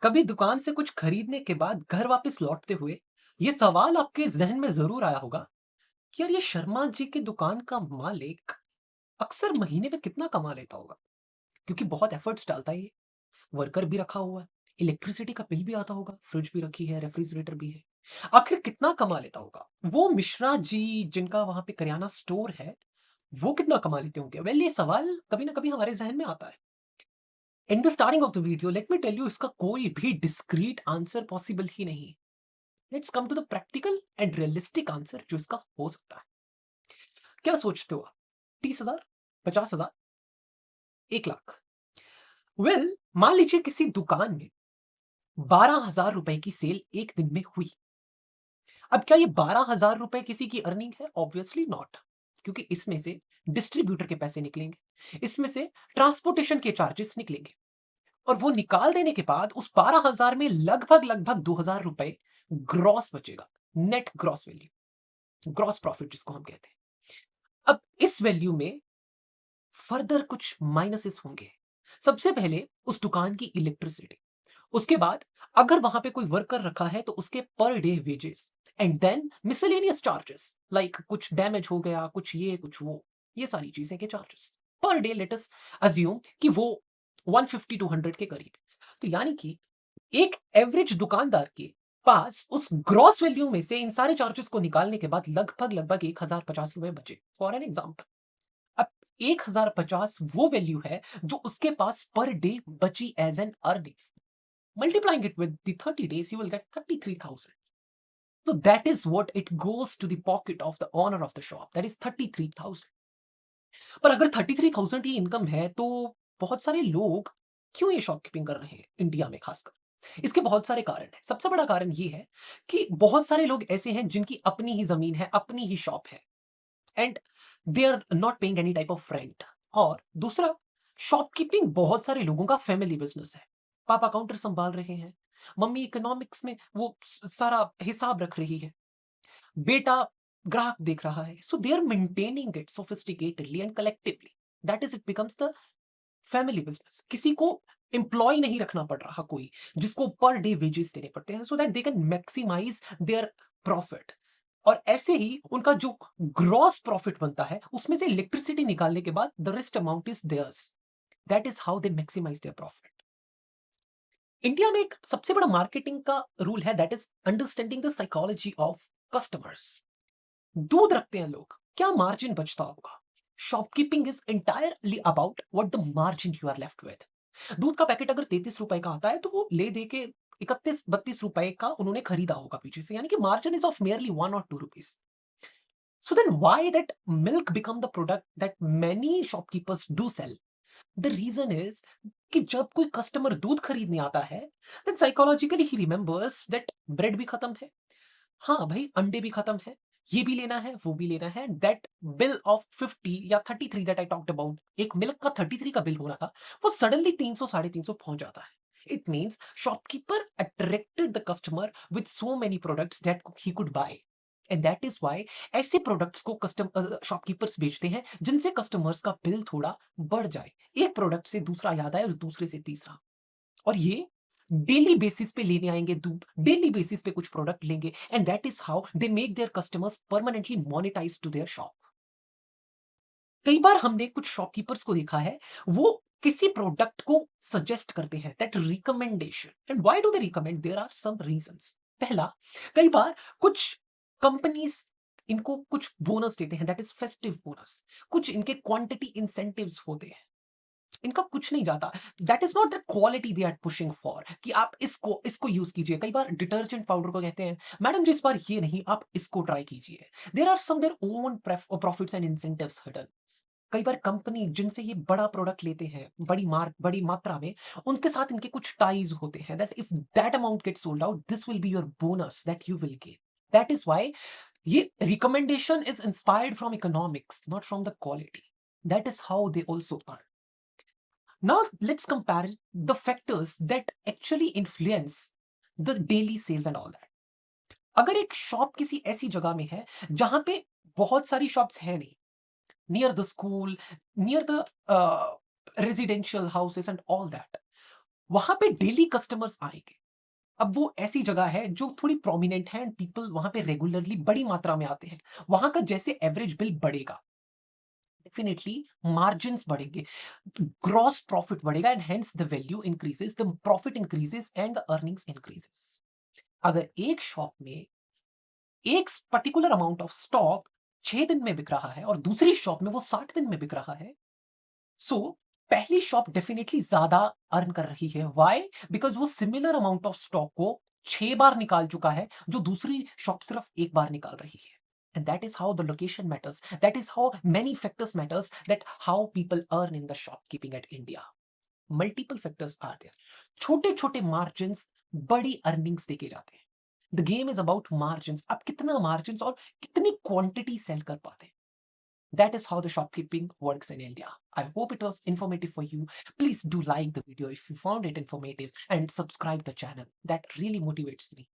कभी दुकान से कुछ खरीदने के बाद घर वापस लौटते हुए ये सवाल आपके जहन में जरूर आया होगा कि यार ये शर्मा जी की दुकान का मालिक अक्सर महीने में कितना कमा लेता होगा। क्योंकि बहुत एफर्ट्स डालता है ये। वर्कर भी रखा हुआ है, इलेक्ट्रिसिटी का बिल भी आता होगा, फ्रिज भी रखी है, रेफ्रिजरेटर भी है। आखिर कितना कमा लेता होगा वो मिश्रा जी जिनका वहां पे करियाना स्टोर है? वो कितना कमा लेते होंगे? वेल, ये सवाल कभी ना कभी हमारे जहन में आता है। In the starting of the video let me tell you, इसका कोई भी डिस्क्रीट आंसर पॉसिबल ही नहीं। Let's come to the practical and realistic answer जो इसका हो सकता है। क्या सोचते हो आप? 30,000, 50,000, 1 लाख? वेल, मान लीजिए किसी दुकान में 12,000 रुपए की सेल एक दिन में हुई। अब क्या ये 12,000 रुपए किसी की अर्निंग है? Obviously not. क्योंकि इसमें से डिस्ट्रीब्यूटर के पैसे निकलेंगे, इसमें से ट्रांसपोर्टेशन के चार्जेस निकलेंगे, और वो निकाल देने के बाद उस 12,000 में लगभग लगभग 2,000 रुपए ग्रॉस बचेगा। Net gross value, gross profit जिसको हम कहते हैं। अब इस वैल्यू में फर्दर कुछ माइनसेस होंगे। सबसे पहले उस दुकान की इलेक्ट्रिसिटी, उसके बाद अगर वहां पे कोई वर्कर रखा है तो उसके per day wages, and then miscellaneous charges like कुछ डैमेज हो गया, कुछ ये कुछ वो, ये सारी चीजें के charges per day let us assume कि वो 150 टू 100 के करीब। तो यानी कि एक एवरेज दुकानदार के पास उस ग्रॉस वैल्यू में से इन सारे चार्जेस को निकालने के बाद लगभग लगभग 1,050 रुपए बचे, फॉर एन एग्जाम्पल। अब 1,050 वो वैल्यू है जो उसके पास पर डे बची as an earning. Multiplying it with the 30 days, you will get 33,000. So that is what it goes to the pocket of the owner of the shop. That is 33,000. पर अगर 33,000 ही income है तो बहुत सारे लोग क्यों ये शॉपकीपिंग कर रहे हैं इंडिया में खासकर? इसके बहुत सारे कारण हैं। सबसे बड़ा कारण ये है कि बहुत सारे लोग ऐसे हैं जिनकी अपनी ही जमीन है, अपनी ही शॉप है, and they are not paying any type of rent. और दूसरा, शॉपकीपिंग बहुत सारे लोगों का फैमिली बिजनेस है। पापा काउंटर संभाल रहे हैं, मम्मी इकोनॉमिक्स में वो सारा हिसाब रख रही है, बेटा ग्राहक देख रहा है। So they are maintaining it sophisticatedly and collectively. That is it becomes the family business. किसी को एम्प्लॉय नहीं रखना पड़ रहा कोई जिसको पर डे वेजेस देने पड़ते हैं, so that they can maximize their profit. और ऐसे ही उनका जो ग्रॉस प्रॉफिट बनता है उसमें से इलेक्ट्रिसिटी निकालने के बाद the rest amount is theirs. That is how they maximize their profit. India में एक सबसे बड़ा मार्केटिंग का रूल है, that is understanding the psychology of customers. दूध रखते हैं लोग, क्या मार्जिन बचता होगा? Shopkeeping is entirely about what the margin you are left with. दूध का पैकेट अगर 33 रुपए का आता है तो वो ले दे के 31-32 रुपए का उन्होंने खरीदा होगा पीछे से, यानी कि मार्जिन इज ऑफ मेयरली 1 और 2 rupees. So then why that milk become the product that many shopkeepers do sell? The reason is कि जब कोई कस्टमर दूध खरीदने आता है then psychologically he remembers that bread भी खत्म है, हाँ भाई अंडे भी खत्म है, ये भी लेना है, वो भी लेना है। दैट बिल ऑफ 50 या 33 दैट आई टॉक्ड अबाउट, एक मिल्क का 33 का बिल होना था, वो सडनली 300 350 पहुंच जाता है। It means shopkeeper attracted the customer with so many products that he could buy, and that is why ऐसे प्रोडक्ट्स को कस्टम शॉपकीपर्स बेचते हैं जिनसे कस्टमर्स का बिल थोड़ा बढ़ जाए, एक प्रोडक्ट से दूसरा याद आए और दूसरे से तीसरा। और ये डेली बेसिस पे लेने आएंगे दूध, डेली बेसिस पे कुछ प्रोडक्ट लेंगे, and that is how they make their customers permanently monetize to their shop. कई बार हमने कुछ शॉपकीपर्स को देखा है, वो किसी प्रोडक्ट को सजेस्ट करते हैं, that recommendation. And why do they recommend? There are some reasons. पहला, कई बार कुछ कंपनीज इनको कुछ बोनस देते हैं, दैट इज फेस्टिव बोनस। कुछ इनके क्वांटिटी इंसेंटिव्स होते हैं, इनका कुछ नहीं जाता। That is not the quality they are pushing for कि आप इसको इसको यूज कीजिए। कई बार डिटर्जेंट पाउडर को कहते हैं, मैडम जी इस बार ये नहीं, आप इसको ट्राई कीजिए। There are some their own profits and incentives hidden. कई बार कंपनी जिनसे ये बड़ा प्रोडक्ट लेते हैं बड़ी मात्रा में, उनके साथ इनके कुछ टाइज होते हैं, that if that amount get sold out this will be your bonus that you will get. That is why ये recommendation is inspired from economics, not from the quality. That is how they also earn. Now let's compare the factors that actually influence the daily sales and all that. अगर एक shop किसी ऐसी जगह में है जहां पे बहुत सारी शॉप्स है नहीं, near the school, near the residential houses and all that, वहां पे डेली कस्टमर्स आएंगे। अब वो ऐसी जगह है जो थोड़ी प्रोमिनेंट है एंड पीपल वहां पे रेगुलरली बड़ी मात्रा में आते हैं। वहां का जैसे एवरेज बिल बढ़ेगा, डेफिनेटली मार्जिन्स बढ़ेंगे, ग्रॉस प्रॉफिट बढ़ेगा and hence the value increases, the profit increases and the earnings increases. अगर एक शॉप में एक पर्टिकुलर अमाउंट ऑफ स्टॉक 6 दिन में बिक रहा है और दूसरी शॉप में वो 60 दिन में बिक रहा है, सो पहली शॉप डेफिनेटली ज्यादा अर्न कर रही है। व्हाई? बिकॉज वो सिमिलर अमाउंट ऑफ स्टॉक को 6 बार निकाल चुका है, जो दूसरी शॉप सिर्फ एक बार निकाल रही है। And that is how the location matters. That is how many factors matters that how people earn in the shopkeeping at India. Multiple factors are there. छोटे छोटे margins बड़ी earnings देके जाते हैं। The game is about margins. आप कितना margins और कितनी quantity sell कर पाते हैं। That is how the shopkeeping works in India. I hope it was informative for you. Please do like the video if you found it informative and subscribe the channel. That really motivates me.